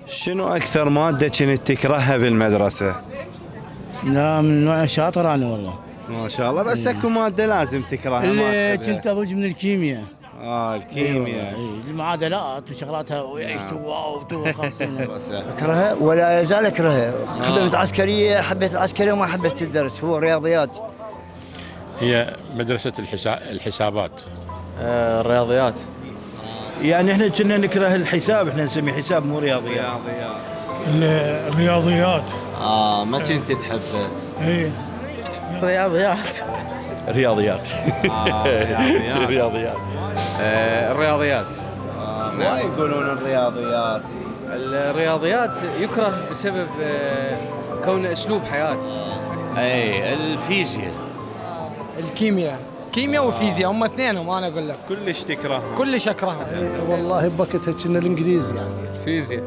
شنو أكثر مادة كنت تكرهها بالمدرسة؟ لا، من نوع شاطر انا والله. ما شاء الله، بس اكو مادة لازم تكرهها ما اللي تحبها. كنت اضوج من الكيمياء. الكيمياء. المعادلات وشغلاتها وعشت واو تو خلصنا. اكرهها ولا يزال اكرهها. خدمت عسكريه، حبيت العسكريه وما حبيت الدرس، هو رياضيات. هي مدرسة الحسابات. الرياضيات. يعني احنا كنا نكره الحساب، احنا نسميه حساب مو رياضيات. الرياضيات. ما كنت تحبه. اي رياضيات. رياضيات. رياضيات. رياضيات. الرياضيات. ما يقولون الرياضيات. الرياضيات يكره بسبب كون اسلوب حياه. اي الفيزياء. الكيمياء، كيمياء وفيزياء هم اثنينهم، انا اقول لك كلش تكرهها. كلش اكرههم. والله بوقتها كنا الانجليزي يعني فيزياء.